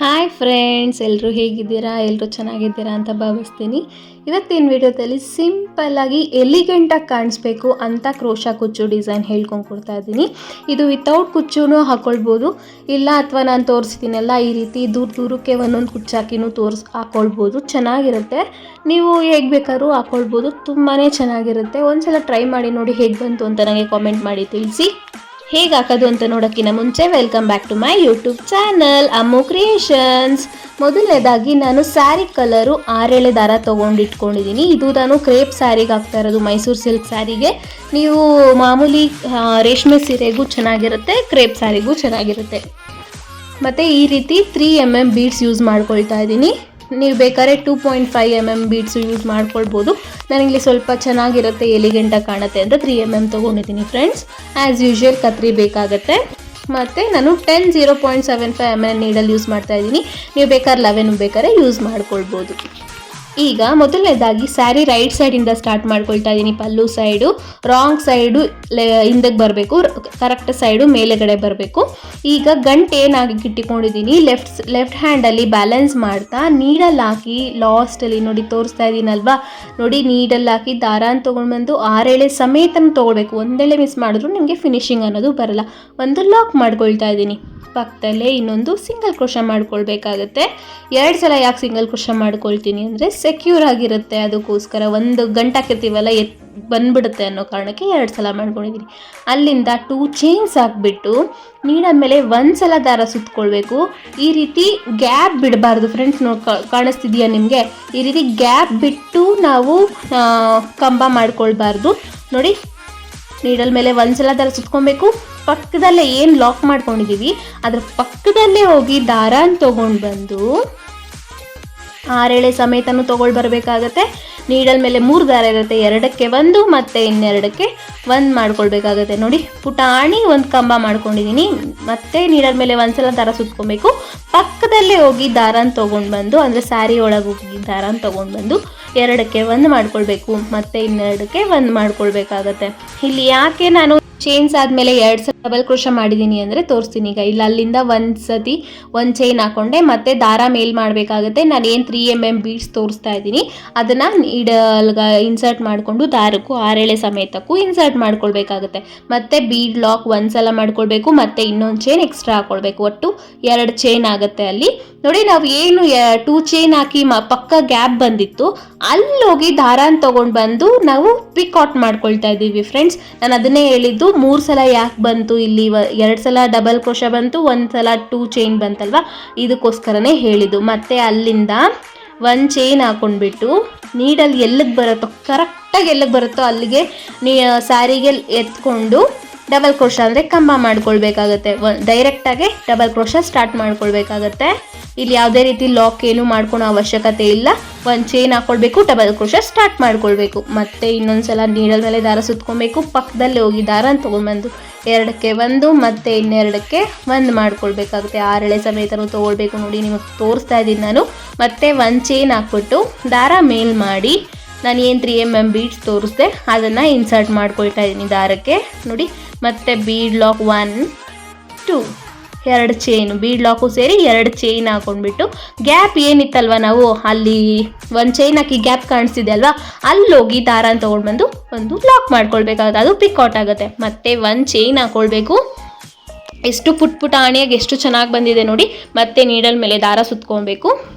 Hi friends, ಎಲ್ಲರೂ ಹೇಗಿದ್ದೀರಾ? ಎಲ್ಲರೂ ಚೆನ್ನಾಗಿದ್ದೀರಾ ಅಂತ ಭಾವಿಸ್ತೀನಿ. ಇವತ್ತಿನ ವಿಡಿಯೋದಲ್ಲಿ ಸಿಂಪಲ್ಲಾಗಿ ಎಲಿಗೆಂಟಾಗಿ ಕಾಣಿಸ್ಬೇಕು ಅಂತ ಕ್ರೋಶಾ ಕುಚ್ಚು ಡಿಸೈನ್ ಹೇಳ್ಕೊಂಡು ಕೊಡ್ತಾ ಇದ್ದೀನಿ. ಇದು ವಿತೌಟ್ ಕುಚ್ಚೂ ಹಾಕ್ಕೊಳ್ಬೋದು, ಇಲ್ಲ ಅಥವಾ ನಾನು ತೋರಿಸ್ತೀನಲ್ಲ ಈ ರೀತಿ ದೂರಕ್ಕೆ ಒಂದೊಂದು ಕುಚ್ಚು ಹಾಕಿನೂ ಹಾಕ್ಕೊಳ್ಬೋದು. ಚೆನ್ನಾಗಿರುತ್ತೆ. ನೀವು ಹೇಗೆ ಬೇಕಾದ್ರೂ ಹಾಕ್ಕೊಳ್ಬೋದು, ತುಂಬಾ ಚೆನ್ನಾಗಿರುತ್ತೆ. ಒಂದ್ಸಲ ಟ್ರೈ ಮಾಡಿ ನೋಡಿ ಹೇಗೆ ಬಂತು ಅಂತ ನನಗೆ ಕಾಮೆಂಟ್ ಮಾಡಿ ತಿಳಿಸಿ. ಹೇಗೆ ಹಾಕೋದು ಅಂತ ನೋಡೋಕ್ಕಿಂತ ಮುಂಚೆ welcome back to my YouTube channel Ammu creations. ಮೊದಲನೇದಾಗಿ ನಾನು ಸ್ಯಾರಿ ಕಲರು 6 ದಾರ ತೊಗೊಂಡಿಟ್ಕೊಂಡಿದ್ದೀನಿ. ಇದು ನಾನು ಕ್ರೇಪ್ ಸ್ಯಾರಿಗೆ ಹಾಕ್ತಾ ಇರೋದು, ಮೈಸೂರು ಸಿಲ್ಕ್ ಸ್ಯಾರಿಗೆ. ನೀವು ಮಾಮೂಲಿ ರೇಷ್ಮೆ ಸೀರೆಗೂ ಚೆನ್ನಾಗಿರುತ್ತೆ, ಕ್ರೇಪ್ ಸ್ಯಾರಿಗೂ ಚೆನ್ನಾಗಿರುತ್ತೆ. ಮತ್ತು ಈ ರೀತಿ 3 mm ಬೀಡ್ಸ್ ಯೂಸ್ ಮಾಡ್ಕೊಳ್ತಾ ಇದ್ದೀನಿ. ನೀವು ಬೇಕಾದ್ರೆ 2.5 mm ಬೀಡ್ಸು ಯೂಸ್ ಮಾಡ್ಕೊಳ್ಬೋದು. ನನಗೆ ಸ್ವಲ್ಪ ಚೆನ್ನಾಗಿರುತ್ತೆ, ಎಲಿಗೆಂಟಾಗಿ ಕಾಣುತ್ತೆ ಅಂತ 3 mm ತೊಗೊಂಡಿದ್ದೀನಿ ಫ್ರೆಂಡ್ಸ್. ಆ್ಯಸ್ ಯೂಶ್ವಲ್ ಕತ್ರಿ ಬೇಕಾಗುತ್ತೆ. ಮತ್ತು ನಾನು 0.75 mm ನೀಡಲ್ ಯೂಸ್ ಮಾಡ್ತಾ ಇದ್ದೀನಿ. ನೀವು ಬೇಕಾದ್ರೆ 11 ಬೇಕಾದ್ರೆ ಯೂಸ್ ಮಾಡ್ಕೊಳ್ಬೋದು. ಈಗ ಮೊದಲನೇದಾಗಿ ಸ್ಯಾರಿ ರೈಟ್ ಸೈಡಿಂದ ಸ್ಟಾರ್ಟ್ ಮಾಡ್ಕೊಳ್ತಾ ಇದ್ದೀನಿ. ಪಲ್ಲು ಸೈಡು ರಾಂಗ್ ಸೈಡು ಹಿಂದಕ್ಕೆ ಬರಬೇಕು, ಕರೆಕ್ಟ್ ಸೈಡು ಮೇಲೆಗಡೆ ಬರಬೇಕು. ಈಗ ಗಂಟು ಏನಾಗಿ ಇಟ್ಟಿಕೊಂಡಿದ್ದೀನಿ ಲೆಫ್ಟ್ ಹ್ಯಾಂಡಲ್ಲಿ ಬ್ಯಾಲೆನ್ಸ್ ಮಾಡ್ತಾ ನೀಡಲ್ ಹಾಕಿ ಲಾಸ್ಟಲ್ಲಿ ನೋಡಿ ತೋರಿಸ್ತಾ ಇದ್ದೀನಲ್ವಾ, ನೋಡಿ ನೀಡಲ್ ಹಾಕಿ ದಾರಾನ ತೊಗೊಂಡ್ಬಂದು 6 ಎಳೆ ಸಮೇತನ ತೊಗೊಳ್ಬೇಕು. ಒಂದೆಳೆ ಮಿಸ್ ಮಾಡಿದ್ರು ನಿಮಗೆ ಫಿನಿಶಿಂಗ್ ಅನ್ನೋದು ಬರಲ್ಲ. ಒಂದು ಲಾಕ್ ಮಾಡ್ಕೊಳ್ತಾ ಇದ್ದೀನಿ. ಪಕ್ಕದಲ್ಲೇ ಇನ್ನೊಂದು ಸಿಂಗಲ್ ಕ್ರೋಶಾ ಮಾಡ್ಕೊಳ್ಬೇಕಾಗತ್ತೆ. 2 ಸಲ ಯಾಕೆ ಸಿಂಗಲ್ ಕ್ರೋಶಾ ಮಾಡ್ಕೊಳ್ತೀನಿ ಅಂದರೆ ಸೆಕ್ಯೂರ್ ಆಗಿರುತ್ತೆ, ಅದಕ್ಕೋಸ್ಕರ. ಒಂದು ಗಂಟೆ ಹಾಕಿರ್ತೀವಲ್ಲ ಬಂದ್ಬಿಡುತ್ತೆ ಅನ್ನೋ ಕಾರಣಕ್ಕೆ 2 ಸಲ ಮಾಡ್ಕೊಂಡಿದ್ದೀನಿ. ಅಲ್ಲಿಂದ 2 ಚೈನ್ಸ್ ಹಾಕ್ಬಿಟ್ಟು ನೀಡಲ್ ಮೇಲೆ 1 ಸಲ ದಾರ ಸುತ್ಕೊಳ್ಬೇಕು. ಈ ರೀತಿ ಗ್ಯಾಪ್ ಬಿಡಬಾರ್ದು ಫ್ರೆಂಡ್ಸ್. ಕಾಣಿಸ್ತಿದೆಯಾ ನಿಮಗೆ? ಈ ರೀತಿ ಗ್ಯಾಪ್ ಬಿಟ್ಟು ನಾವು ಕಂಬ ಮಾಡ್ಕೊಳ್ಬಾರ್ದು. ನೋಡಿ, ನೀಡಲ್ ಮೇಲೆ 1 ಸಲ ದಾರ ಸುತ್ಕೊಬೇಕು. ಪಕ್ಕದಲ್ಲೇ ಏನು ಲಾಕ್ ಮಾಡ್ಕೊಂಡಿದ್ದೀವಿ ಅದ್ರ ಪಕ್ಕದಲ್ಲೇ ಹೋಗಿ ದಾರಾನ ತೊಗೊಂಡು ಬಂದು 6 ಎಳೆ ಸಮೇತನೂ ತೊಗೊಂಡು ಬರಬೇಕಾಗತ್ತೆ. ನೀಡಲ್ ಮೇಲೆ 3 ದಾರ ಇರುತ್ತೆ, 2ಕ್ಕೆ 1 ಮತ್ತು ಇನ್ನೆರಡಕ್ಕೆ 1 ಮಾಡ್ಕೊಳ್ಬೇಕಾಗತ್ತೆ. ನೋಡಿ, ಪುಟಾಣಿ ಒಂದು ಕಂಬ ಮಾಡ್ಕೊಂಡಿದ್ದೀನಿ. ಮತ್ತೆ ನೀಡಲ್ ಮೇಲೆ 1 ಸಲ ದಾರ ಸುತ್ಕೊಬೇಕು. ಪಕ್ಕದಲ್ಲೇ ಹೋಗಿ ದಾರಾನ ತೊಗೊಂಡು ಬಂದು, ಅಂದರೆ ಸ್ಯಾರಿ ಒಳಗೆ ಹೋಗಿ ದಾರಾನ ತೊಗೊಂಡು ಬಂದು 2ಕ್ಕೆ 1 ಮಾಡ್ಕೊಳ್ಬೇಕು, ಮತ್ತು ಇನ್ನೆರಡಕ್ಕೆ 1 ಮಾಡ್ಕೊಳ್ಬೇಕಾಗತ್ತೆ. ಇಲ್ಲಿ ಯಾಕೆ ನಾನು ಚೈನ್ಸ್ ಆದಮೇಲೆ 2 ಸಲ ಡಬಲ್ ಕ್ರೋಶಾ ಮಾಡಿದ್ದೀನಿ ಅಂದರೆ ತೋರಿಸ್ತೀನಿ. ಈಗ ಇಲ್ಲ, ಅಲ್ಲಿಂದ 1 ಸತಿ 1 ಚೈನ್ ಹಾಕ್ಕೊಂಡೆ, ಮತ್ತು ದಾರ ಮೇಲ್ ಮಾಡಬೇಕಾಗುತ್ತೆ. ನಾನು ಏನು 3 mm ಬೀಡ್ಸ್ ತೋರಿಸ್ತಾ ಇದ್ದೀನಿ ಅದನ್ನು ನೀಡಲ್ಗೆ ಇನ್ಸರ್ಟ್ ಮಾಡಿಕೊಂಡು ದಾರಕ್ಕೂ 6 ಎಳೆ ಸಮೇತಕ್ಕೂ ಇನ್ಸರ್ಟ್ ಮಾಡ್ಕೊಳ್ಬೇಕಾಗುತ್ತೆ. ಮತ್ತು ಬೀಡ್ ಲಾಕ್ 1 ಸಲ ಮಾಡ್ಕೊಳ್ಬೇಕು, ಮತ್ತು ಇನ್ನೊಂದು ಚೈನ್ ಎಕ್ಸ್ಟ್ರಾ ಹಾಕ್ಕೊಳ್ಬೇಕು. ಒಟ್ಟು 2 ಚೈನ್ ಆಗುತ್ತೆ ಅಲ್ಲಿ. ನೋಡಿ, ನಾವು ಏನು 2 ಚೈನ್ ಹಾಕಿ ಪಕ್ಕ ಗ್ಯಾಪ್ ಬಂದಿತ್ತು ಅಲ್ಲೋಗಿ ದಾರಾನ ತೊಗೊಂಡು ಬಂದು ನಾವು ಪಿಕಾಟ್ ಮಾಡ್ಕೊಳ್ತಾ ಇದ್ದೀವಿ ಫ್ರೆಂಡ್ಸ್. ನಾನು ಅದನ್ನೇ ಹೇಳಿದ್ದು, 3 ಸಲ ಯಾಕೆ ಬಂತು ಇಲ್ಲಿ, 2 ಸಲ ಡಬಲ್ ಕ್ರೋಶಾ ಬಂತು, 1 ಸಲ 2 ಚೈನ್ ಬಂತಲ್ವ, ಇದಕ್ಕೋಸ್ಕರನೇ ಹೇಳಿದ್ದು. ಮತ್ತು ಅಲ್ಲಿಂದ 1 ಚೈನ್ ಹಾಕ್ಕೊಂಡ್ಬಿಟ್ಟು ನೀಡಲ್ಲಿ ಎಲ್ಲಿಗೆ ಬರುತ್ತೋ, ಕರೆಕ್ಟಾಗಿ ಎಲ್ಲಿಗೆ ಬರುತ್ತೋ ಅಲ್ಲಿಗೆ ಸ್ಯಾರಿಗೆ ಎತ್ಕೊಂಡು ಡಬಲ್ ಕ್ರೋಶಾ ಅಂದರೆ ಕಂಬ ಮಾಡ್ಕೊಳ್ಬೇಕಾಗತ್ತೆ. ಡೈರೆಕ್ಟಾಗಿ ಡಬಲ್ ಕ್ರೋಶಾ ಸ್ಟಾರ್ಟ್ ಮಾಡ್ಕೊಳ್ಬೇಕಾಗತ್ತೆ. ಇಲ್ಲಿ ಯಾವುದೇ ರೀತಿ ಲಾಕ್ ಏನು ಮಾಡ್ಕೊಳೋ ಅವಶ್ಯಕತೆ ಇಲ್ಲ. 1 ಚೈನ್ ಹಾಕ್ಕೊಳ್ಬೇಕು, ಡಬಲ್ ಕ್ರೋಶಾ ಸ್ಟಾರ್ಟ್ ಮಾಡ್ಕೊಳ್ಬೇಕು. ಮತ್ತು ಇನ್ನೊಂದು ಸಲ ನೀಡಲ್ ಮೇಲೆ ದಾರ ಸುತ್ಕೊಬೇಕು. ಪಕ್ಕದಲ್ಲಿ ಹೋಗಿ ದಾರನ ತೊಗೊಂಡ್ಬಂದು 2ಕ್ಕೆ 1 ಮತ್ತು ಇನ್ನೆರಡಕ್ಕೆ 1 ಮಾಡ್ಕೊಳ್ಬೇಕಾಗುತ್ತೆ. 6 ಎಳೆ ಸಮೇತನೂ ತೊಗೊಳ್ಬೇಕು. ನೋಡಿ, ನಿಮಗೆ ತೋರಿಸ್ತಾ ಇದ್ದೀನಿ ನಾನು. ಮತ್ತು 1 ಚೈನ್ ಹಾಕ್ಬಿಟ್ಟು ದಾರ ಮೇಲ್ ಮಾಡಿ ನಾನು ಏನು 3 mm ಬೀಡ್ಸ್ ತೋರಿಸ್ದೆ ಅದನ್ನು ಇನ್ಸರ್ಟ್ ಮಾಡ್ಕೊಳ್ತಾ ಇದ್ದೀನಿ ದಾರಕ್ಕೆ. ನೋಡಿ, ಮತ್ತು ಬೀಡ್ ಲಾಕ್ 1 2 2 ಚೈನು, ಬೀಡ್ ಲಾಕು ಸೇರಿ 2 ಚೈನ್ ಹಾಕ್ಕೊಂಡ್ಬಿಟ್ಟು ಗ್ಯಾಪ್ ಏನಿತ್ತಲ್ವ, ನಾವು ಅಲ್ಲಿ 1 ಚೈನ್ ಹಾಕಿ ಗ್ಯಾಪ್ ಕಾಣಿಸ್ತಿದೆ ಅಲ್ವಾ, ಅಲ್ಲೋಗಿ ದಾರಾನ ತೊಗೊಂಡು ಬಂದು ಒಂದು ಲಾಕ್ ಮಾಡ್ಕೊಳ್ಬೇಕಾಗುತ್ತೆ. ಅದು ಪಿಕ್ಔಟ್ ಆಗುತ್ತೆ. ಮತ್ತು 1 ಚೈನ್ ಹಾಕ್ಕೊಳ್ಬೇಕು. ಎಷ್ಟು ಪುಟ್ ಆಣಿಯಾಗಿ ಎಷ್ಟು ಚೆನ್ನಾಗಿ ಬಂದಿದೆ ನೋಡಿ. ಮತ್ತು ನೀಡಲ್ ಮೇಲೆ ದಾರ ಸುತ್ಕೊಬೇಕು.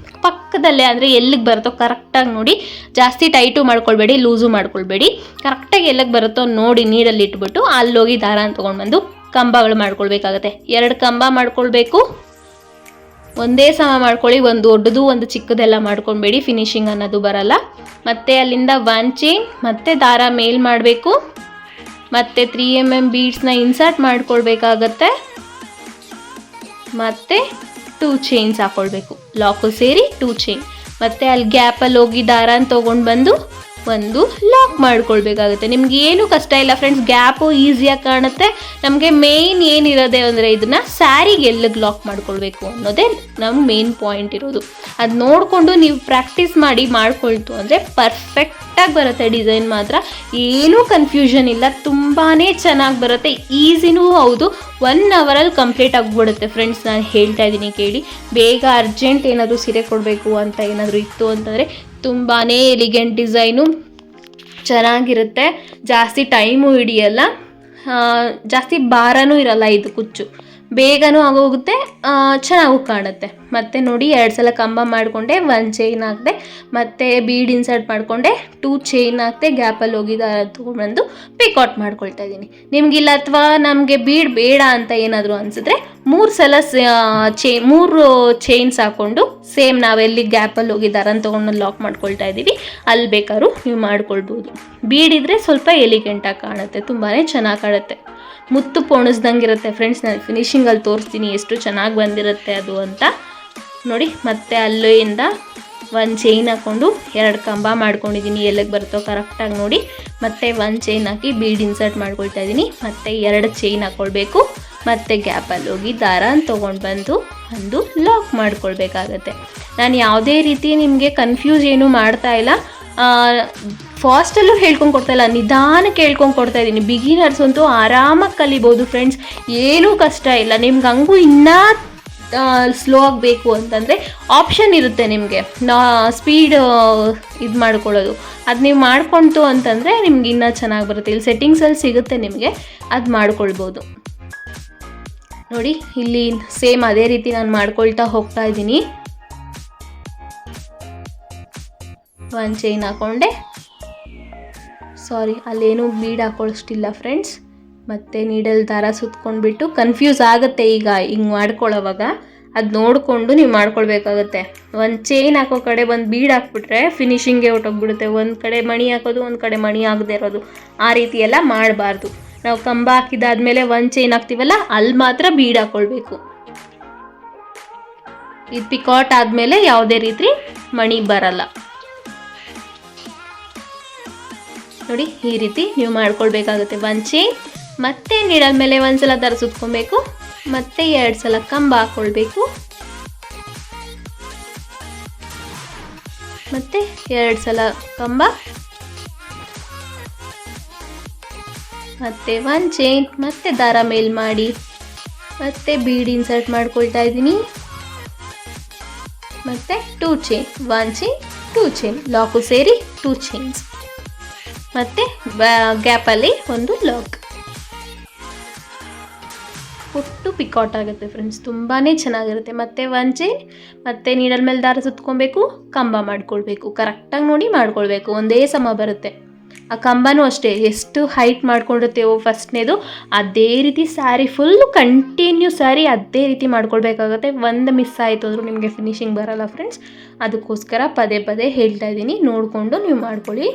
ಪಕ್ಕದಲ್ಲೇ, ಅಂದರೆ ಎಲ್ಲಿಗೆ ಬರುತ್ತೋ ಕರೆಕ್ಟಾಗಿ ನೋಡಿ, ಜಾಸ್ತಿ ಟೈಟು ಮಾಡ್ಕೊಳ್ಬೇಡಿ, ಲೂಸು ಮಾಡ್ಕೊಳ್ಬೇಡಿ. ಕರೆಕ್ಟಾಗಿ ಎಲ್ಲಿಗೆ ಬರುತ್ತೋ ನೋಡಿ ನೀಡಲ್ಲಿ ಇಟ್ಬಿಟ್ಟು ಅಲ್ಲೋಗಿ ದಾರಾನ ತೊಗೊಂಡು ಬಂದು ಕಂಬಗಳು ಮಾಡ್ಕೊಳ್ಬೇಕಾಗತ್ತೆ. 2 ಕಂಬ ಮಾಡ್ಕೊಳ್ಬೇಕು. ಒಂದೇ ಸಮ ಮಾಡ್ಕೊಳ್ಳಿ, ಒಂದು ದೊಡ್ಡದು ಒಂದು ಚಿಕ್ಕದೆಲ್ಲ ಮಾಡ್ಕೊಳ್ಬೇಡಿ, ಫಿನಿಶಿಂಗ್ ಅನ್ನೋದು ಬರಲ್ಲ. ಮತ್ತು ಅಲ್ಲಿಂದ 1 ಚೈನ್ ಮತ್ತು ದಾರ ಮೇಲ್ ಮಾಡಬೇಕು. ಮತ್ತು 3 mm ಬೀಡ್ಸ್ನ ಇನ್ಸರ್ಟ್ ಮಾಡ್ಕೊಳ್ಬೇಕಾಗತ್ತೆ. ಮತ್ತು 2 ಚೈನ್ಸ್ ಹಾಕ್ಕೊಳ್ಬೇಕು, ಲಾಕು ಸೇರಿ 2 ಚೈನ್. ಮತ್ತು ಅಲ್ಲಿ ಗ್ಯಾಪಲ್ಲಿ ಹೋಗಿ ದಾರಾನ ತೊಗೊಂಡು ಬಂದು ಒಂದು ಲಾಕ್ ಮಾಡ್ಕೊಳ್ಬೇಕಾಗುತ್ತೆ. ನಿಮ್ಗೆ ಏನು ಕಷ್ಟ ಇಲ್ಲ ಫ್ರೆಂಡ್ಸ್, ಗ್ಯಾಪು ಈಸಿಯಾಗಿ ಕಾಣುತ್ತೆ. ನಮಗೆ ಮೇಯ್ನ್ ಏನಿರೋದೆ ಅಂದರೆ ಇದನ್ನು ಸ್ಯಾರಿಗೆ ಎಲ್ಲಿಗೆ ಲಾಕ್ ಮಾಡ್ಕೊಳ್ಬೇಕು ಅನ್ನೋದೇ ನಮ್ಮ ಮೇನ್ ಪಾಯಿಂಟ್ ಇರೋದು. ಅದು ನೋಡಿಕೊಂಡು ನೀವು ಪ್ರಾಕ್ಟೀಸ್ ಮಾಡ್ಕೊಳ್ತು ಅಂದರೆ ಪರ್ಫೆಕ್ಟಾಗಿ ಬರುತ್ತೆ. ಡಿಸೈನ್ ಮಾತ್ರ ಏನೂ ಕನ್ಫ್ಯೂಷನ್ ಇಲ್ಲ, ತುಂಬಾ ಚೆನ್ನಾಗಿ ಬರುತ್ತೆ, ಈಸಿನೂ ಹೌದು. 1 ಅವರಲ್ಲಿ ಕಂಪ್ಲೀಟ್ ಆಗಿಬಿಡುತ್ತೆ ಫ್ರೆಂಡ್ಸ್. ನಾನು ಹೇಳ್ತಾ ಇದ್ದೀನಿ ಕೇಳಿ. ಬೇಗ ಅರ್ಜೆಂಟ್ ಏನಾದರೂ ಸೀರೆ ಕೊಡಬೇಕು ಅಂತ ಏನಾದರೂ ಇತ್ತು ಅಂತಂದರೆ ತುಂಬಾ ಎಲಿಗೆಂಟ್ ಡಿಸೈನು, ಚೆನ್ನಾಗಿರುತ್ತೆ, ಜಾಸ್ತಿ ಟೈಮು ಹಿಡಿಯಲ್ಲ, ಜಾಸ್ತಿ ಭಾರನೂ ಇರಲ್ಲ. ಇದು ಕುಚ್ಚು ಬೇಗನೂ ಆಗೋಗುತ್ತೆ, ಚೆನ್ನಾಗೂ ಕಾಣುತ್ತೆ. ಮತ್ತು ನೋಡಿ 2 ಸಲ ಕಂಬ ಮಾಡಿಕೊಂಡೆ, 1 ಚೈನ್ ಹಾಕಿದೆ, ಮತ್ತು ಬೀಡ್ ಇನ್ಸರ್ಟ್ ಮಾಡಿಕೊಂಡೆ, 2 ಚೈನ್ ಹಾಕಿದೆ, ಗ್ಯಾಪಲ್ಲಿ ಹೋಗಿ ದಾರ ತೊಗೊಂಡ್ಬಂದು ಪಿಕಾಟ್ ಮಾಡ್ಕೊಳ್ತಾ ಇದ್ದೀನಿ. ನಿಮಗಿಲ್ಲ ಅಥವಾ ನಮಗೆ ಬೀಡ್ ಬೇಡ ಅಂತ ಏನಾದರೂ ಅನಿಸಿದ್ರೆ 3 ಸಲ 3 ಚೈನ್ಸ್ ಹಾಕ್ಕೊಂಡು ಸೇಮ್ ನಾವೆಲ್ಲಿ ಗ್ಯಾಪಲ್ಲಿ ಹೋಗಿ ದಾರನ ತೊಗೊಂಡು ಲಾಕ್ ಮಾಡ್ಕೊಳ್ತಾ ಇದ್ದೀವಿ ಅಲ್ಲಿ ಬೇಕಾದ್ರೂ ನೀವು ಮಾಡ್ಕೊಳ್ಬೋದು. ಬೀಡಿದ್ರೆ ಸ್ವಲ್ಪ ಎಲಿಗೆಂಟಾಗಿ ಕಾಣುತ್ತೆ, ತುಂಬಾ ಚೆನ್ನಾಗಿ ಕಾಣುತ್ತೆ, ಮುತ್ತು ಪೋಣಿಸ್ದಂಗೆ ಇರುತ್ತೆ ಫ್ರೆಂಡ್ಸ್. ನಾನು ಫಿನಿಶಿಂಗಲ್ಲಿ ತೋರಿಸ್ತೀನಿ ಎಷ್ಟು ಚೆನ್ನಾಗಿ ಬಂದಿರುತ್ತೆ ಅದು ಅಂತ ನೋಡಿ. ಮತ್ತೆ ಅಲ್ಲಿಂದ 1 ಚೈನ್ ಹಾಕ್ಕೊಂಡು 2 ಕಂಬ ಮಾಡ್ಕೊಂಡಿದ್ದೀನಿ, ಎಲ್ಲಿಗೆ ಬರುತ್ತೋ ಕರೆಕ್ಟಾಗಿ ನೋಡಿ. ಮತ್ತು 1 ಚೈನ್ ಹಾಕಿ ಬೀಡ್ ಇನ್ಸರ್ಟ್ ಮಾಡ್ಕೊಳ್ತಾ ಇದ್ದೀನಿ, ಮತ್ತು 2 ಚೈನ್ ಹಾಕ್ಕೊಳ್ಬೇಕು, ಮತ್ತು ಗ್ಯಾಪಲ್ಲಿ ಹೋಗಿ ದಾರ ತೊಗೊಂಡು ಬಂದು ಒಂದು ಲಾಕ್ ಮಾಡ್ಕೊಳ್ಬೇಕಾಗತ್ತೆ. ನಾನು ಯಾವುದೇ ರೀತಿ ನಿಮಗೆ ಕನ್ಫ್ಯೂಸ್ ಏನೂ ಮಾಡ್ತಾ ಇಲ್ಲ, ಫಾಸ್ಟಲ್ಲೂ ಹೇಳ್ಕೊಂಡು ಕೊಡ್ತಾ ಇಲ್ಲ, ನಿಧಾನಕ್ಕೆ ಹೇಳ್ಕೊಂಡು ಕೊಡ್ತಾ ಇದ್ದೀನಿ. ಬಿಗಿನರ್ಸ್ ಅಂತೂ ಆರಾಮಾಗಿ ಕಲಿಬೋದು ಫ್ರೆಂಡ್ಸ್, ಏನೂ ಕಷ್ಟ ಇಲ್ಲ. ನಿಮ್ಗೆ ಹಂಗೂ ಇನ್ನೂ ಸ್ಲೋ ಆಗಬೇಕು ಅಂತಂದರೆ ಆಪ್ಷನ್ ಇರುತ್ತೆ ನಿಮಗೆ, ಸ್ಪೀಡ್ ಇದು ಮಾಡ್ಕೊಳ್ಳೋದು. ಅದು ನೀವು ಮಾಡ್ಕೊಳ್ತು ಅಂತಂದರೆ ನಿಮ್ಗೆ ಇನ್ನೂ ಚೆನ್ನಾಗಿ ಬರುತ್ತೆ. ಇಲ್ಲಿ ಸೆಟ್ಟಿಂಗ್ಸಲ್ಲಿ ಸಿಗುತ್ತೆ ನಿಮಗೆ, ಅದು ಮಾಡ್ಕೊಳ್ಬೋದು. ನೋಡಿ ಇಲ್ಲಿ ಸೇಮ್ ಅದೇ ರೀತಿ ನಾನು ಮಾಡ್ಕೊಳ್ತಾ ಹೋಗ್ತಾ ಇದ್ದೀನಿ. 1 ಚೈನ್ ಹಾಕ್ಕೊಂಡೆ, ಅಲ್ಲೇನೂ ಬೀಡ್ ಹಾಕೊಳ್ಳೋಷ್ಟಿಲ್ಲ ಫ್ರೆಂಡ್ಸ್. ಮತ್ತು ನೀಡಲ್ ದಾರ ಸುತ್ಕೊಂಡ್ಬಿಟ್ಟು ಕನ್ಫ್ಯೂಸ್ ಆಗುತ್ತೆ ಈಗ ಹಿಂಗೆ ಮಾಡ್ಕೊಳ್ಳೋವಾಗ, ಅದು ನೋಡಿಕೊಂಡು ನೀವು ಮಾಡ್ಕೊಳ್ಬೇಕಾಗತ್ತೆ. 1 ಚೈನ್ ಹಾಕೋ ಕಡೆ ಒಂದು ಬೀಡ್ ಹಾಕ್ಬಿಟ್ರೆ ಫಿನಿಶಿಂಗೇ ಹೊಟ್ಟೋಗ್ಬಿಡುತ್ತೆ. ಒಂದು ಕಡೆ ಮಣಿ ಹಾಕೋದು, ಒಂದು ಕಡೆ ಮಣಿ ಆಗದೆ ಇರೋದು, ಆ ರೀತಿ ಎಲ್ಲ ಮಾಡಬಾರ್ದು. ನಾವು ಕಂಬ ಹಾಕಿದಾದ್ಮೇಲೆ 1 ಚೈನ್ ಹಾಕ್ತೀವಲ್ಲ ಅಲ್ಲಿ ಮಾತ್ರ ಬೀಡ್ ಹಾಕ್ಕೊಳ್ಬೇಕು. ಇದು ಪಿಕಾಟ್ ಆದಮೇಲೆ ಯಾವುದೇ ರೀತಿ ಮಣಿ ಬರಲ್ಲ. ನೋಡಿ ಈ ರೀತಿ ನೀವು ಮಾಡ್ಕೊಳ್ಬೇಕಾಗುತ್ತೆ. 1 ಚೈನ್ ಮತ್ತೆ ನೀಡಲ್ ಮೇಲೆ 1 ಸಲ ದಾರ ಸುತ್ಕೊಬೇಕು, ಮತ್ತೆ 2 ಸಲ ಕಂಬ ಹಾಕ್ಕೊಳ್ಬೇಕು, ಮತ್ತೆ 2 ಸಲ ಕಂಬ, ಮತ್ತೆ 1 ಚೈನ್, ಮತ್ತೆ ದಾರ ಮೇಲ್ ಮಾಡಿ, ಮತ್ತೆ ಬೀಡ್ ಇನ್ಸರ್ಟ್ ಮಾಡ್ಕೊಳ್ತಾ ಇದ್ದೀನಿ, ಮತ್ತೆ 2 ಚೈನ್, 1 ಚೈನ್ 2 ಚೈನ್, ಲಾಕು ಸೇರಿ 2 ಚೈನ್ಸ್, ಮತ್ತು ಗ್ಯಾಪಲ್ಲಿ ಒಂದು ಲಾಕ್ ಒಟ್ಟು ಪಿಕಾಟ್ ಆಗುತ್ತೆ ಫ್ರೆಂಡ್ಸ್, ತುಂಬಾ ಚೆನ್ನಾಗಿರುತ್ತೆ. ಮತ್ತು 1 ಚೈನ್, ಮತ್ತು ನೀಡಲ್ ಮೇಲೆ ದಾರ ಸುತ್ಕೊಬೇಕು, ಕಂಬ ಮಾಡ್ಕೊಳ್ಬೇಕು, ಕರೆಕ್ಟಾಗಿ ನೋಡಿ ಮಾಡ್ಕೊಳ್ಬೇಕು, ಒಂದೇ ಸಮ ಬರುತ್ತೆ. ಆ ಕಂಬನೂ ಅಷ್ಟೇ, ಎಷ್ಟು ಹೈಟ್ ಮಾಡ್ಕೊಂಡಿರ್ತೇವೋ ಫಸ್ಟ್ನೇದು ಅದೇ ರೀತಿ ಸ್ಯಾರಿ ಫುಲ್ಲು ಕಂಟಿನ್ಯೂ ಸ್ಯಾರಿ ಅದೇ ರೀತಿ ಮಾಡ್ಕೊಳ್ಬೇಕಾಗತ್ತೆ. ಒಂದು ಮಿಸ್ ಆಯಿತು ಅಂದರೂ ನಿಮಗೆ ಫಿನಿಶಿಂಗ್ ಬರಲ್ಲ ಫ್ರೆಂಡ್ಸ್. ಅದಕ್ಕೋಸ್ಕರ ಪದೇ ಪದೇ ಹೇಳ್ತಾ ಇದ್ದೀನಿ, ನೋಡಿಕೊಂಡು ನೀವು ಮಾಡ್ಕೊಳ್ಳಿ.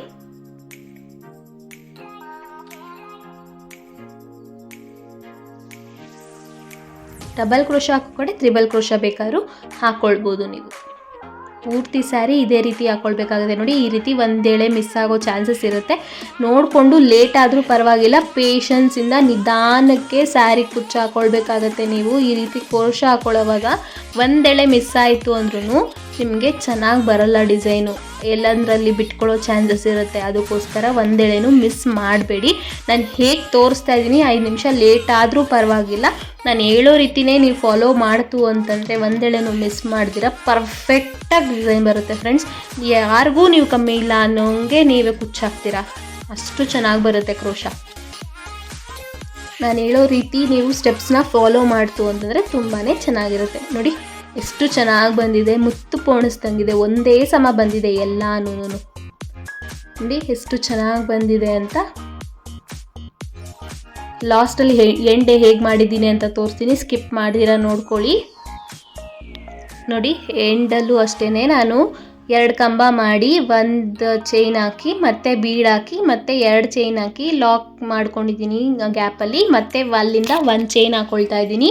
ಡಬಲ್ ಕ್ರೋಶ ಹಾಕೋ ಕಡೆ 3 ಕ್ರೋಶ ಬೇಕಾದ್ರೂ ಹಾಕ್ಕೊಳ್ಬೋದು ನೀವು. ಪೂರ್ತಿ ಸ್ಯಾರಿ ಇದೇ ರೀತಿ ಹಾಕ್ಕೊಳ್ಬೇಕಾಗುತ್ತೆ. ನೋಡಿ ಈ ರೀತಿ ಒಂದೇಳೆ ಮಿಸ್ ಆಗೋ ಚಾನ್ಸಸ್ ಇರುತ್ತೆ, ನೋಡಿಕೊಂಡು ಲೇಟ್ ಆದರೂ ಪರವಾಗಿಲ್ಲ, ಪೇಷನ್ಸಿಂದ ನಿಧಾನಕ್ಕೆ ಸ್ಯಾರಿ ಕುಚ್ಚು ಹಾಕ್ಕೊಳ್ಬೇಕಾಗತ್ತೆ. ನೀವು ಈ ರೀತಿ ಕ್ರೋಶ ಹಾಕ್ಕೊಳ್ಳೋವಾಗ ಒಂದೇಳೆ ಮಿಸ್ ಆಯಿತು ಅಂದ್ರೂ ನಿಮಗೆ ಚೆನ್ನಾಗಿ ಬರಲ್ಲ ಡಿಸೈನು, ಎಲ್ಲಂದ್ರಲ್ಲಿ ಬಿಟ್ಕೊಳ್ಳೋ ಚಾನ್ಸಸ್ ಇರುತ್ತೆ. ಅದಕ್ಕೋಸ್ಕರ ಒಂದೇಳೆನೂ ಮಿಸ್ ಮಾಡಬೇಡಿ. ನಾನು ಹೇಗೆ ತೋರಿಸ್ತಾ ಇದ್ದೀನಿ 5 ನಿಮಿಷ ಲೇಟ್ ಆದರೂ ಪರವಾಗಿಲ್ಲ, ನಾನು ಹೇಳೋ ರೀತಿಯೇ ನೀವು ಫಾಲೋ ಮಾಡ್ತು ಅಂತಂದರೆ ಒಂದೇಳೆನೂ ಮಿಸ್ ಮಾಡ್ದಿರ ಪರ್ಫೆಕ್ಟಾಗಿ ಡಿಸೈನ್ ಬರುತ್ತೆ ಫ್ರೆಂಡ್ಸ್. ಯಾರಿಗೂ ನೀವು ಕಮ್ಮಿ ಇಲ್ಲ ಅನ್ನೋಂಗೆ ನೀವೇ ಕುಚ್ಚಾಕ್ತೀರಾ, ಅಷ್ಟು ಚೆನ್ನಾಗಿ ಬರುತ್ತೆ ಕ್ರೋಶ. ನಾನು ಹೇಳೋ ರೀತಿ ನೀವು ಸ್ಟೆಪ್ಸ್ನ ಫಾಲೋ ಮಾಡ್ತು ಅಂತಂದರೆ ತುಂಬಾ ಚೆನ್ನಾಗಿರುತ್ತೆ. ನೋಡಿ ಎಷ್ಟು ಚೆನ್ನಾಗಿ ಬಂದಿದೆ, ಮುತ್ತು ಪೋಣಿಸ್ದಂಗಿದೆ, ಒಂದೇ ಸಮ ಬಂದಿದೆ ಎಲ್ಲಾನು. ನೋಡಿ ಎಷ್ಟು ಚೆನ್ನಾಗಿ ಬಂದಿದೆ ಅಂತ. ಲಾಸ್ಟಲ್ಲಿ ಎಂಡೆ ಹೇಗೆ ಮಾಡಿದ್ದೀನಿ ಅಂತ ತೋರಿಸ್ತೀನಿ, ಸ್ಕಿಪ್ ಮಾಡಿದಿರ ನೋಡ್ಕೊಳ್ಳಿ. ನೋಡಿ ಎಂಡಲ್ಲೂ ಅಷ್ಟೇ ನಾನು 2 ಕಂಬ ಮಾಡಿ 1 ಚೈನ್ ಹಾಕಿ ಮತ್ತೆ ಬೀಡ್ ಹಾಕಿ ಮತ್ತೆ 2 ಚೈನ್ ಹಾಕಿ ಲಾಕ್ ಮಾಡ್ಕೊಂಡಿದ್ದೀನಿ ಗ್ಯಾಪಲ್ಲಿ. ಮತ್ತೆ ಅಲ್ಲಿಂದ 1 ಚೈನ್ ಹಾಕ್ಕೊಳ್ತಾ ಇದ್ದೀನಿ,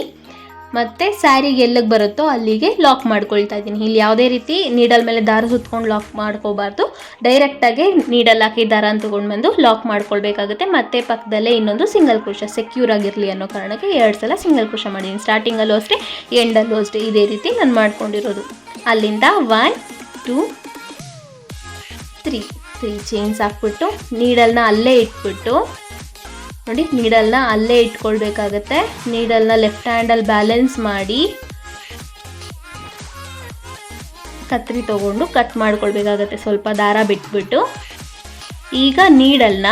ಮತ್ತು ಸ್ಯಾರಿಗೆ ಎಲ್ಲಿಗೆ ಬರುತ್ತೋ ಅಲ್ಲಿಗೆ ಲಾಕ್ ಮಾಡ್ಕೊಳ್ತಾ ಇದ್ದೀನಿ. ಇಲ್ಲಿ ಯಾವುದೇ ರೀತಿ ನೀಡಲ್ ಮೇಲೆ ದಾರ ಸುತ್ಕೊಂಡು ಲಾಕ್ ಮಾಡ್ಕೋಬಾರ್ದು, ಡೈರೆಕ್ಟಾಗಿ ನೀಡಲ್ ಹಾಕಿ ದಾರ ತೊಗೊಂಡು ಬಂದು ಲಾಕ್ ಮಾಡ್ಕೊಳ್ಬೇಕಾಗುತ್ತೆ. ಮತ್ತು ಪಕ್ಕದಲ್ಲೇ ಇನ್ನೊಂದು ಸಿಂಗಲ್ ಕ್ರೋಶ ಸೆಕ್ಯೂರ್ ಆಗಿರಲಿ ಅನ್ನೋ ಕಾರಣಕ್ಕೆ 2 ಸಲ ಸಿಂಗಲ್ ಕ್ರೋಶ ಮಾಡಿದ್ದೀನಿ. ಸ್ಟಾರ್ಟಿಂಗಲ್ಲೂ ಅಷ್ಟೇ, ಎಂಡಲ್ಲೂ ಅಷ್ಟೇ, ಇದೇ ರೀತಿ ನಾನು ಮಾಡ್ಕೊಂಡಿರೋದು. ಅಲ್ಲಿಂದ 1 2 3 ಚೈನ್ಸ್ ಹಾಕ್ಬಿಟ್ಟು ನೀಡಲ್ನ ಅಲ್ಲೇ ಇಟ್ಬಿಟ್ಟು ನೋಡಿ, ನೀಡಲ್ನ ಅಲ್ಲೇ ಇಟ್ಕೊಳ್ಬೇಕಾಗತ್ತೆ. ನೀಡಲ್ನ ಲೆಫ್ಟ್ ಹ್ಯಾಂಡಲ್ಲಿ ಬ್ಯಾಲೆನ್ಸ್ ಮಾಡಿ ಕತ್ರಿ ತೊಗೊಂಡು ಕಟ್ ಮಾಡ್ಕೊಳ್ಬೇಕಾಗತ್ತೆ, ಸ್ವಲ್ಪ ದಾರ ಬಿಟ್ಬಿಟ್ಟು. ಈಗ ನೀಡಲ್ನ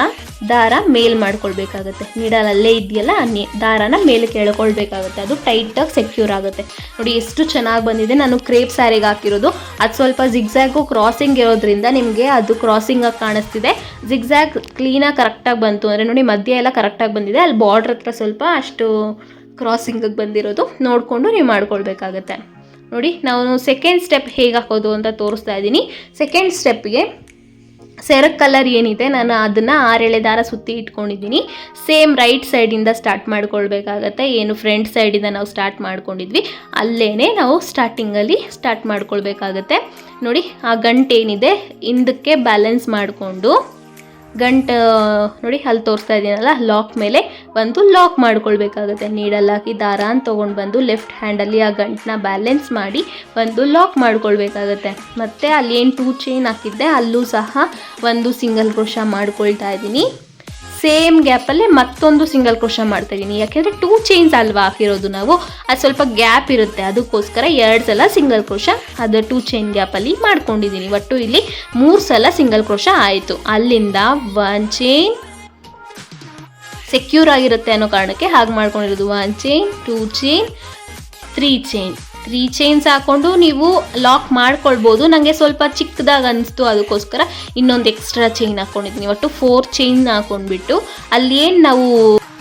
ದಾರ ಮೇಲ್ ಮಾಡ್ಕೊಳ್ಬೇಕಾಗತ್ತೆ. ನೀಡಲ್ ಅಲ್ಲೇ ಇದೆಯಲ್ಲ, ದಾರನ ಮೇಲೆ ಕೆಳ್ಕೊಳ್ಬೇಕಾಗುತ್ತೆ, ಅದು ಟೈಟಾಗಿ ಸೆಕ್ಯೂರ್ ಆಗುತ್ತೆ. ನೋಡಿ ಎಷ್ಟು ಚೆನ್ನಾಗಿ ಬಂದಿದೆ. ನಾನು ಕ್ರೇಪ್ ಸ್ಯಾರಿಗೆ ಹಾಕಿರೋದು, ಅದು ಸ್ವಲ್ಪ ಜಿಗ್ಜ್ಯಾಗು ಕ್ರಾಸಿಂಗ್ ಇರೋದ್ರಿಂದ ನಿಮಗೆ ಅದು ಕ್ರಾಸಿಂಗಾಗಿ ಕಾಣಿಸ್ತಿದೆ. ಜಿಗ್ಜ್ಯಾಗ್ ಕ್ಲೀನಾಗಿ ಕರೆಕ್ಟಾಗಿ ಬಂತು ಅಂದರೆ ನೋಡಿ, ಮಧ್ಯ ಎಲ್ಲ ಕರೆಕ್ಟಾಗಿ ಬಂದಿದೆ. ಅಲ್ಲಿ ಬಾರ್ಡ್ರ್ ಹತ್ರ ಸ್ವಲ್ಪ ಅಷ್ಟು ಕ್ರಾಸಿಂಗಾಗಿ ಬಂದಿರೋದು ನೋಡಿಕೊಂಡು ನೀವು ಮಾಡ್ಕೊಳ್ಬೇಕಾಗತ್ತೆ. ನೋಡಿ, ನಾವು ಸೆಕೆಂಡ್ ಸ್ಟೆಪ್ ಹೇಗೆ ಹಾಕೋದು ಅಂತ ತೋರಿಸ್ತಾ ಇದ್ದೀನಿ. ಸೆಕೆಂಡ್ ಸ್ಟೆಪ್ಗೆ ಸೆರಗ್ ಕಲರ್ ಏನಿದೆ ನಾನು ಅದನ್ನು 6 ಎಳೆ ದಾರ ಸುತ್ತಿ ಇಟ್ಕೊಂಡಿದ್ದೀನಿ. ಸೇಮ್ ರೈಟ್ ಸೈಡಿಂದ ಸ್ಟಾರ್ಟ್ ಮಾಡ್ಕೊಳ್ಬೇಕಾಗತ್ತೆ. ಏನು ಫ್ರಂಟ್ ಸೈಡಿಂದ ನಾವು ಸ್ಟಾರ್ಟ್ ಮಾಡ್ಕೊಂಡಿದ್ವಿ ಅಲ್ಲೇ ನಾವು ಸ್ಟಾರ್ಟಿಂಗಲ್ಲಿ ಸ್ಟಾರ್ಟ್ ಮಾಡ್ಕೊಳ್ಬೇಕಾಗತ್ತೆ. ನೋಡಿ, ಆ ಗಂಟು ಏನಿದೆ ಹಿಂದಕ್ಕೆ ಬ್ಯಾಲೆನ್ಸ್ ಮಾಡಿಕೊಂಡು ಗಂಟು ನೋಡಿ ಅಲ್ಲಿ ತೋರಿಸ್ತಾ ಇದ್ದೀನಲ್ಲ, ಲಾಕ್ ಮೇಲೆ ಒಂದು ಲಾಕ್ ಮಾಡ್ಕೊಳ್ಬೇಕಾಗುತ್ತೆ. ನೀಡಲ್ ಹಾಕಿ ದಾರ ಅಂತ ತೊಗೊಂಡು ಬಂದು ಲೆಫ್ಟ್ ಹ್ಯಾಂಡಲ್ಲಿ ಆ ಗಂಟನ್ನ ಬ್ಯಾಲೆನ್ಸ್ ಮಾಡಿ ಒಂದು ಲಾಕ್ ಮಾಡ್ಕೊಳ್ಬೇಕಾಗತ್ತೆ. ಮತ್ತು ಅಲ್ಲಿ ಏನು 2 ಚೈನ್ ಹಾಕಿದ್ದೆ ಅಲ್ಲೂ ಸಹ ಒಂದು ಸಿಂಗಲ್ ಕ್ರೋಶ ಮಾಡ್ಕೊಳ್ತಾ ಇದ್ದೀನಿ. ಸೇಮ್ ಗ್ಯಾಪಲ್ಲೇ ಮತ್ತೊಂದು ಸಿಂಗಲ್ ಕ್ರೋಶ ಮಾಡ್ತಾಯಿದ್ದೀನಿ, ಯಾಕೆಂದರೆ 2 ಚೈನ್ಸ್ ಅಲ್ವಾ ಹಾಕಿರೋದು ನಾವು, ಅದು ಸ್ವಲ್ಪ ಗ್ಯಾಪ್ ಇರುತ್ತೆ, ಅದಕ್ಕೋಸ್ಕರ 2 ಸಲ ಸಿಂಗಲ್ ಕ್ರೋಶ ಅದು 2 ಚೈನ್ ಗ್ಯಾಪಲ್ಲಿ ಮಾಡ್ಕೊಂಡಿದ್ದೀನಿ. ಒಟ್ಟು ಇಲ್ಲಿ 3 ಸಲ ಸಿಂಗಲ್ ಕ್ರೋಶ ಆಯಿತು. ಅಲ್ಲಿಂದ 1 ಚೈನ್ ಸೆಕ್ಯೂರ್ ಆಗಿರುತ್ತೆ ಅನ್ನೋ ಕಾರಣಕ್ಕೆ ಹಾಗೆ ಮಾಡ್ಕೊಂಡಿರೋದು. 1 ಚೈನ್ 2 ಚೈನ್ 3 ಚೈನ್ 3 ಚೈನ್ಸ್ ಹಾಕ್ಕೊಂಡು ನೀವು ಲಾಕ್ ಮಾಡ್ಕೊಳ್ಬೋದು. ನನಗೆ ಸ್ವಲ್ಪ ಚಿಕ್ಕದಾಗಿ ಅನಿಸ್ತು, ಅದಕ್ಕೋಸ್ಕರ ಇನ್ನೊಂದು ಎಕ್ಸ್ಟ್ರಾ ಚೈನ್ ಹಾಕ್ಕೊಂಡಿದ್ದೀನಿ. ಒಟ್ಟು 4 ಚೈನ್ ಹಾಕ್ಕೊಂಡ್ಬಿಟ್ಟು ಅಲ್ಲಿ ಏನು ನಾವು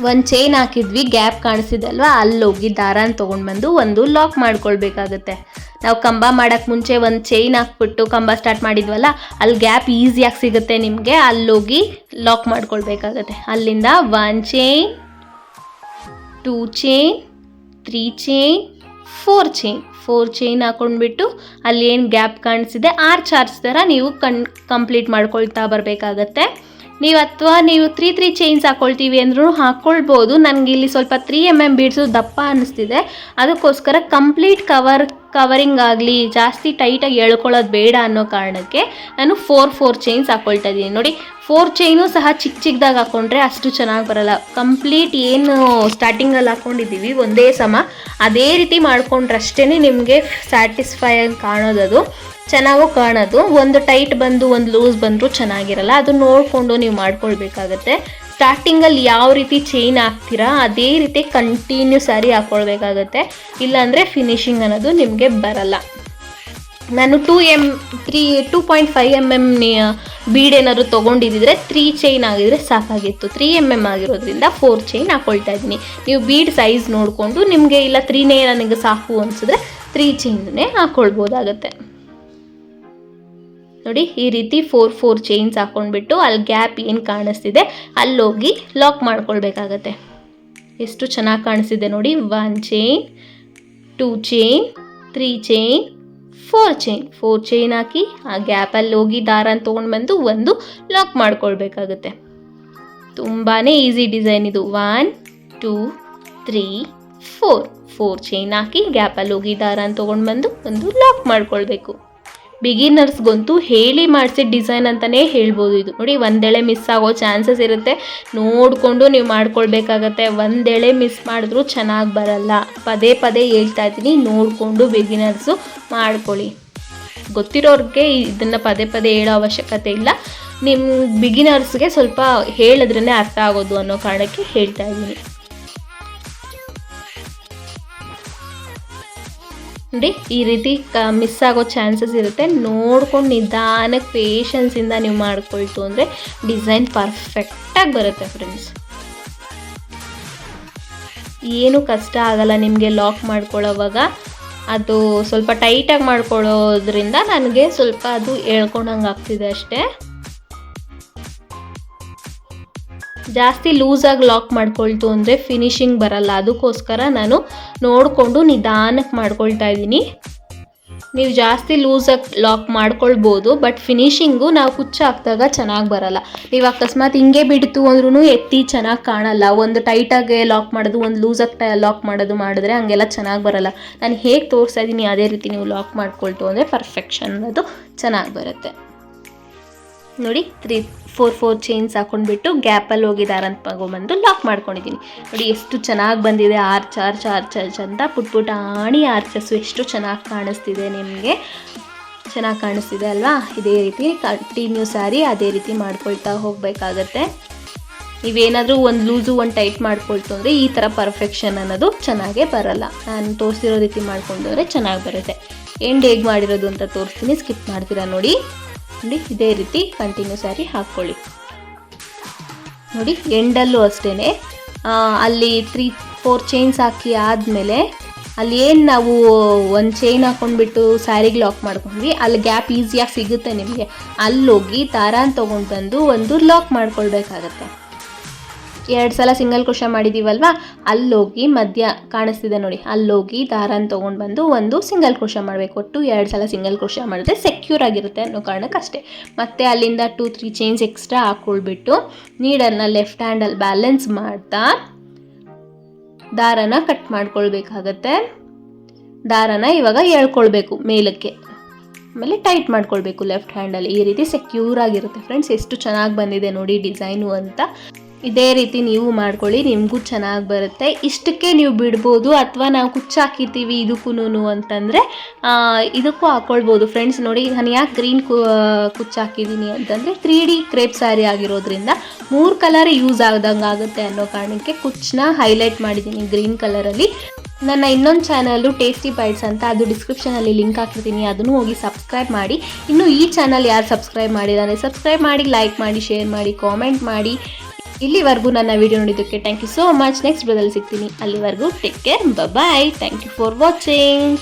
1 ಚೈನ್ ಹಾಕಿದ್ವಿ ಗ್ಯಾಪ್ ಕಾಣಿಸಿದಲ್ವ, ಅಲ್ಲೋಗಿ ದಾರಾನ ತೊಗೊಂಡು ಬಂದು ಒಂದು ಲಾಕ್ ಮಾಡ್ಕೊಳ್ಬೇಕಾಗತ್ತೆ. ನಾವು ಕಂಬ ಮಾಡೋಕ್ಕೆ ಮುಂಚೆ 1 ಚೈನ್ ಹಾಕ್ಬಿಟ್ಟು ಕಂಬ ಸ್ಟಾರ್ಟ್ ಮಾಡಿದ್ವಲ್ಲ, ಅಲ್ಲಿ ಗ್ಯಾಪ್ ಈಸಿಯಾಗಿ ಸಿಗುತ್ತೆ ನಿಮಗೆ, ಅಲ್ಲೋಗಿ ಲಾಕ್ ಮಾಡ್ಕೊಳ್ಬೇಕಾಗತ್ತೆ. ಅಲ್ಲಿಂದ 1 ಚೈನ್ 2 ಚೈನ್ 3 ಚೈನ್ 4 ಚೈನ್ ಹಾಕ್ಕೊಂಡ್ಬಿಟ್ಟು ಅಲ್ಲಿ ಏನು ಗ್ಯಾಪ್ ಕಾಣಿಸಿದೆ ಆರ್ಚ್ ಥರ ನೀವು ಕಂಪ್ಲೀಟ್ ಮಾಡ್ಕೊಳ್ತಾ ಬರಬೇಕಾಗತ್ತೆ. ಅಥವಾ ನೀವು 3 ಚೈನ್ಸ್ ಹಾಕ್ಕೊಳ್ತೀವಿ ಅಂದ್ರೂ ಹಾಕ್ಕೊಳ್ಬೋದು. ನನಗೆ ಇಲ್ಲಿ ಸ್ವಲ್ಪ 3 mm ಬೀಡ್ಸು ದಪ್ಪ ಅನ್ನಿಸ್ತಿದೆ, ಅದಕ್ಕೋಸ್ಕರ ಕಂಪ್ಲೀಟ್ ಕವರಿಂಗ್ ಆಗಲಿ ಜಾಸ್ತಿ ಟೈಟಾಗಿ ಎಳ್ಕೊಳ್ಳೋದು ಬೇಡ ಅನ್ನೋ ಕಾರಣಕ್ಕೆ ನಾನು 4 ಚೈನ್ಸ್ ಹಾಕ್ಕೊಳ್ತಾ ಇದ್ದೀನಿ. ನೋಡಿ, 4 ಚೈನು ಸಹ ಚಿಕ್ಕದಾಗಿ ಹಾಕ್ಕೊಂಡ್ರೆ ಅಷ್ಟು ಚೆನ್ನಾಗಿ ಬರಲ್ಲ. ಕಂಪ್ಲೀಟ್ ಏನು ಸ್ಟಾರ್ಟಿಂಗಲ್ಲಿ ಹಾಕ್ಕೊಂಡಿದ್ದೀವಿ ಒಂದೇ ಸಮ ಅದೇ ರೀತಿ ಮಾಡ್ಕೊಂಡ್ರಷ್ಟೇ ನಿಮಗೆ ಸ್ಯಾಟಿಸ್ಫೈ ಆಗಿ ಕಾಣೋದದು, ಚೆನ್ನಾಗೂ ಕಾಣೋದು. ಒಂದು ಟೈಟ್ ಬಂದು ಒಂದು ಲೂಸ್ ಬಂದರೂ ಚೆನ್ನಾಗಿರಲ್ಲ, ಅದು ನೋಡಿಕೊಂಡು ನೀವು ಮಾಡ್ಕೊಳ್ಬೇಕಾಗತ್ತೆ. ಸ್ಟಾರ್ಟಿಂಗಲ್ಲಿ ಯಾವ ರೀತಿ ಚೈನ್ ಹಾಕ್ತೀರಾ ಅದೇ ರೀತಿ ಕಂಟಿನ್ಯೂ ಸಾರಿ ಹಾಕ್ಕೊಳ್ಬೇಕಾಗತ್ತೆ, ಇಲ್ಲಾಂದರೆ ಫಿನಿಶಿಂಗ್ ಅನ್ನೋದು ನಿಮಗೆ ಬರಲ್ಲ. ನಾನು 2.5 mm ಬೀಡೇನಾದ್ರು ತೊಗೊಂಡಿದ್ದರೆ 3 ಚೈನ್ ಆಗಿದ್ರೆ ಸಾಕಾಗಿತ್ತು. 3 mm ಆಗಿರೋದ್ರಿಂದ 4 ಚೈನ್ ಹಾಕ್ಕೊಳ್ತಾ ಇದ್ದೀನಿ. ನೀವು ಬೀಡ್ ಸೈಜ್ ನೋಡಿಕೊಂಡು ನಿಮಗೆ ಇಲ್ಲ 3ನೇ ನನಗೆ ಸಾಕು ಅನಿಸಿದ್ರೆ 3 ಚೈನ್ನೇ ಹಾಕ್ಕೊಳ್ಬೋದಾಗತ್ತೆ. ನೋಡಿ, ಈ ರೀತಿ 4 ಚೈನ್ಸ್ ಹಾಕ್ಕೊಂಡ್ಬಿಟ್ಟು ಅಲ್ಲಿ ಗ್ಯಾಪ್ ಏನು ಕಾಣಿಸ್ತಿದೆ ಅಲ್ಲೋಗಿ ಲಾಕ್ ಮಾಡ್ಕೊಳ್ಬೇಕಾಗತ್ತೆ. ಎಷ್ಟು ಚೆನ್ನಾಗಿ ಕಾಣಿಸ್ತಿದೆ ನೋಡಿ. 1 ಚೈನ್ 2 ಚೈನ್ 3 ಚೈನ್ 4 ಚೈನ್ ಹಾಕಿ ಆ ಗ್ಯಾಪಲ್ಲಿ ಹೋಗಿ ದಾರನ ತೊಗೊಂಡು ಬಂದು ಒಂದು ಲಾಕ್ ಮಾಡ್ಕೊಳ್ಬೇಕಾಗತ್ತೆ. ತುಂಬಾ ಈಸಿ ಡಿಸೈನ್ ಇದು. 1 2 3 4 ಚೈನ್ ಹಾಕಿ ಗ್ಯಾಪಲ್ಲಿ ಹೋಗಿ ದಾರನ ತೊಗೊಂಡು ಬಂದು ಒಂದು ಲಾಕ್ ಮಾಡ್ಕೊಳ್ಬೇಕು. ಬಿಗಿನರ್ಸ್ಗಂತೂ ಹೇಳಿ ಮಾಡಿಸಿದ ಡಿಸೈನ್ ಅಂತಲೇ ಹೇಳ್ಬೋದು ಇದು. ನೋಡಿ, ಒಂದೆಳೆ ಮಿಸ್ ಆಗೋ ಚಾನ್ಸಸ್ ಇರುತ್ತೆ, ನೋಡಿಕೊಂಡು ನೀವು ಮಾಡ್ಕೊಳ್ಬೇಕಾಗತ್ತೆ. ಒಂದೆಳೆ ಮಿಸ್ ಮಾಡಿದ್ರೂ ಚೆನ್ನಾಗಿ ಬರಲ್ಲ. ಪದೇ ಹೇಳ್ತಾ ಇದ್ದೀನಿ, ನೋಡಿಕೊಂಡು ಬಿಗಿನರ್ಸು ಮಾಡ್ಕೊಳ್ಳಿ. ಗೊತ್ತಿರೋರಿಗೆ ಇದನ್ನು ಪದೇ ಹೇಳೋ ಅವಶ್ಯಕತೆ ಇಲ್ಲ, ನಿಮ್ಮ ಬಿಗಿನರ್ಸ್ಗೆ ಸ್ವಲ್ಪ ಹೇಳಿದ್ರೇ ಅರ್ಥ ಆಗೋದು ಅನ್ನೋ ಕಾರಣಕ್ಕೆ ಹೇಳ್ತಾ ಇದ್ದೀನಿ. ನೋಡಿ, ಈ ರೀತಿ ಮಿಸ್ ಆಗೋ ಚಾನ್ಸಸ್ ಇರುತ್ತೆ, ನೋಡ್ಕೊಂಡು ನಿಧಾನಕ್ಕೆ ಪೇಷನ್ಸಿಂದ ನೀವು ಮಾಡ್ಕೊಳ್ತು ಅಂದರೆ ಡಿಸೈನ್ ಪರ್ಫೆಕ್ಟಾಗಿ ಬರುತ್ತೆ ಫ್ರೆಂಡ್ಸ್. ಏನು ಕಷ್ಟ ಆಗಲ್ಲ ನಿಮಗೆ ಲಾಕ್ ಮಾಡ್ಕೊಳ್ಳೋವಾಗ. ಅದು ಸ್ವಲ್ಪ ಟೈಟಾಗಿ ಮಾಡ್ಕೊಳ್ಳೋದ್ರಿಂದ ನನಗೆ ಸ್ವಲ್ಪ ಅದು ಹೇಳ್ಕೊಂಡಂಗೆ ಆಗ್ತಿದೆ ಅಷ್ಟೇ. ಜಾಸ್ತಿ ಲೂಸಾಗಿ ಲಾಕ್ ಮಾಡ್ಕೊಳ್ತು ಅಂದರೆ ಫಿನಿಶಿಂಗ್ ಬರಲ್ಲ. ಅದಕ್ಕೋಸ್ಕರ ನಾನು ನೋಡಿಕೊಂಡು ನಿಧಾನಕ್ಕೆ ಮಾಡ್ಕೊಳ್ತಾ ಇದ್ದೀನಿ. ನೀವು ಜಾಸ್ತಿ ಲೂಸಾಗಿ ಲಾಕ್ ಮಾಡ್ಕೊಳ್ಬೋದು, ಬಟ್ ಫಿನಿಶಿಂಗು ನಾವು ಕುಚ್ಚು ಹಾಕಿದಾಗ ಚೆನ್ನಾಗಿ ಬರಲ್ಲ. ನೀವು ಅಕಸ್ಮಾತ್ ಹಿಂಗೆ ಬಿಡ್ತು ಅಂದ್ರೂ ಎತ್ತಿ ಚೆನ್ನಾಗಿ ಕಾಣಲ್ಲ. ಒಂದು ಟೈಟಾಗಿ ಲಾಕ್ ಮಾಡೋದು, ಒಂದು ಲೂಸಾಗಿ ಲಾಕ್ ಮಾಡೋದು ಮಾಡಿದ್ರೆ ಹಂಗೆಲ್ಲ ಚೆನ್ನಾಗಿ ಬರಲ್ಲ. ನಾನು ಹೇಗೆ ತೋರಿಸ್ತಾ ಇದ್ದೀನಿ ಅದೇ ರೀತಿ ನೀವು ಲಾಕ್ ಮಾಡ್ಕೊಳ್ತು ಅಂದರೆ ಪರ್ಫೆಕ್ಷನ್ ಅನ್ನೋದು ಚೆನ್ನಾಗಿ ಬರುತ್ತೆ. ನೋಡಿ 3-4 ಚೈನ್ಸ್ ಹಾಕೊಂಡ್ಬಿಟ್ಟು ಗ್ಯಾಪಲ್ಲಿ ಹೋಗಿ ದಾರಂತ ತಗೊಂಡ್ಬಂದು ಲಾಕ್ ಮಾಡ್ಕೊಂಡಿದ್ದೀನಿ. ನೋಡಿ ಎಷ್ಟು ಚೆನ್ನಾಗಿ ಬಂದಿದೆ. ಆರ್ಚ್ ಅಂತ ಪುಟ್ಟಾಣಿ ಆರ್ಚಸ್ಸು ಎಷ್ಟು ಚೆನ್ನಾಗಿ ಕಾಣಿಸ್ತಿದೆ, ನಿಮಗೆ ಚೆನ್ನಾಗಿ ಕಾಣಿಸ್ತಿದೆ ಅಲ್ವಾ? ಇದೇ ರೀತಿ ಕಂಟಿನ್ಯೂಸ್ ಆಗಿ ಅದೇ ರೀತಿ ಮಾಡ್ಕೊಳ್ತಾ ಹೋಗಬೇಕಾಗತ್ತೆ. ನೀವೇನಾದರೂ ಒಂದು ಲೂಸು ಒಂದು ಟೈಟ್ ಮಾಡ್ಕೊಳ್ತು ಅಂದರೆ ಈ ಥರ ಪರ್ಫೆಕ್ಷನ್ ಅನ್ನೋದು ಚೆನ್ನಾಗೇ ಬರಲ್ಲ. ನಾನು ತೋರಿಸಿರೋ ರೀತಿ ಮಾಡ್ಕೊಂಡ್ರೆ ಚೆನ್ನಾಗಿ ಬರುತ್ತೆ. ಎಂಡ್ ಹೇಗೆ ಮಾಡಿರೋದು ಅಂತ ತೋರಿಸ್ತೀನಿ, ಸ್ಕಿಪ್ ಮಾಡ್ತೀರಾ ನೋಡಿ. ಇದೇ ರೀತಿ ಕಂಟಿನ್ಯೂಸ್ ಆಗಿ ಹಾಕ್ಕೊಳ್ಳಿ. ನೋಡಿ ಎಂಡಲ್ಲೂ ಅಷ್ಟೇ ಅಲ್ಲಿ 3-4 ಚೈನ್ಸ್ ಹಾಕಿ ಆದಮೇಲೆ ಅಲ್ಲಿ ಏನು ನಾವು ಒಂದು ಚೈನ್ ಹಾಕ್ಕೊಂಡ್ಬಿಟ್ಟು ಸ್ಯಾರಿಗೆ ಲಾಕ್ ಮಾಡ್ಕೊಂಡ್ವಿ, ಅಲ್ಲಿ ಗ್ಯಾಪ್ ಈಸಿಯಾಗಿ ಸಿಗುತ್ತೆ ನಿಮಗೆ. ಅಲ್ಲೋಗಿ ದಾರಾನ ತೊಗೊಂಡು ಬಂದು ಒಂದು ಲಾಕ್ ಮಾಡ್ಕೊಳ್ಬೇಕಾಗತ್ತೆ. 2 ಸಲ ಸಿಂಗಲ್ ಕ್ರೋಶೆ ಮಾಡಿದ್ದೀವಲ್ವ, ಅಲ್ಲೋಗಿ ಮಧ್ಯ ಕಾಣಿಸ್ತಿದೆ ನೋಡಿ, ಅಲ್ಲೋಗಿ ದಾರಾನ ತೊಗೊಂಡು ಬಂದು ಒಂದು ಸಿಂಗಲ್ ಕ್ರೋಶೆ ಮಾಡಬೇಕು. ಒಟ್ಟು 2 ಸಲ ಸಿಂಗಲ್ ಕ್ರೋಶೆ ಮಾಡಿದ್ರೆ ಸೆಕ್ಯೂರ್ ಆಗಿರುತ್ತೆ ಅನ್ನೋ ಕಾರಣಕ್ಕಷ್ಟೇ. ಮತ್ತು ಅಲ್ಲಿಂದ 2-3 ಚೈನ್ಸ್ ಎಕ್ಸ್ಟ್ರಾ ಹಾಕ್ಕೊಳ್ಬಿಟ್ಟು ನೀಡನ್ನು ಲೆಫ್ಟ್ ಹ್ಯಾಂಡಲ್ಲಿ ಬ್ಯಾಲೆನ್ಸ್ ಮಾಡ್ತಾ ದಾರನ ಕಟ್ ಮಾಡ್ಕೊಳ್ಬೇಕಾಗತ್ತೆ. ದಾರನ ಇವಾಗ ಎಳ್ಕೊಳ್ಬೇಕು ಮೇಲಕ್ಕೆ, ಆಮೇಲೆ ಟೈಟ್ ಮಾಡ್ಕೊಳ್ಬೇಕು ಲೆಫ್ಟ್ ಹ್ಯಾಂಡಲ್ಲಿ. ಈ ರೀತಿ ಸೆಕ್ಯೂರ್ ಆಗಿರುತ್ತೆ ಫ್ರೆಂಡ್ಸ್. ಎಷ್ಟು ಚೆನ್ನಾಗಿ ಬಂದಿದೆ ನೋಡಿ ಡಿಸೈನು ಅಂತ. ಇದೇ ರೀತಿ ನೀವು ಮಾಡ್ಕೊಳ್ಳಿ, ನಿಮಗೂ ಚೆನ್ನಾಗಿ ಬರುತ್ತೆ. ಇಷ್ಟಕ್ಕೆ ನೀವು ಬಿಡ್ಬೋದು, ಅಥವಾ ನಾವು ಕುಚ್ಚು ಹಾಕಿದ್ದೀವಿ ಇದಕ್ಕೂ ಅಂತಂದರೆ ಇದಕ್ಕೂ ಹಾಕ್ಕೊಳ್ಬೋದು ಫ್ರೆಂಡ್ಸ್. ನೋಡಿ ನಾನು ಯಾಕೆ ಗ್ರೀನ್ ಕುಚ್ಚು ಹಾಕಿದ್ದೀನಿ ಅಂತಂದರೆ 3D ಕ್ರೇಪ್ ಸ್ಯಾರಿ ಆಗಿರೋದ್ರಿಂದ 3 ಕಲರ್ ಯೂಸ್ ಆದಂಗೆ ಆಗುತ್ತೆ ಅನ್ನೋ ಕಾರಣಕ್ಕೆ ಕುಚ್ಚನ್ನ ಹೈಲೈಟ್ ಮಾಡಿದ್ದೀನಿ ಗ್ರೀನ್ ಕಲರಲ್ಲಿ. ನನ್ನ ಇನ್ನೊಂದು ಚಾನಲ್ಲು ಟೇಸ್ಟಿ ಬೈಟ್ಸ್ ಅಂತ, ಅದು ಡಿಸ್ಕ್ರಿಪ್ಷನಲ್ಲಿ ಲಿಂಕ್ ಹಾಕಿರ್ತೀನಿ, ಅದನ್ನು ಹೋಗಿ ಸಬ್ಸ್ಕ್ರೈಬ್ ಮಾಡಿ. ಇನ್ನು ಈ ಚಾನಲ್ ಯಾರು ಸಬ್ಸ್ಕ್ರೈಬ್ ಮಾಡಿಲ್ಲ ಅಂದರೆ ಸಬ್ಸ್ಕ್ರೈಬ್ ಮಾಡಿ, ಲೈಕ್ ಮಾಡಿ, ಶೇರ್ ಮಾಡಿ, ಕಾಮೆಂಟ್ ಮಾಡಿ. ಇಲ್ಲಿವರೆಗೂ ನನ್ನ ವಿಡಿಯೋ ನೋಡಿದ್ದಕ್ಕೆ thank you so much. Next ವಿಡಿಯೋದಲ್ಲಿ ಸಿಗ್ತೀನಿ. ಅಲ್ಲಿವರೆಗೂ take care, bye. Thank you for watching.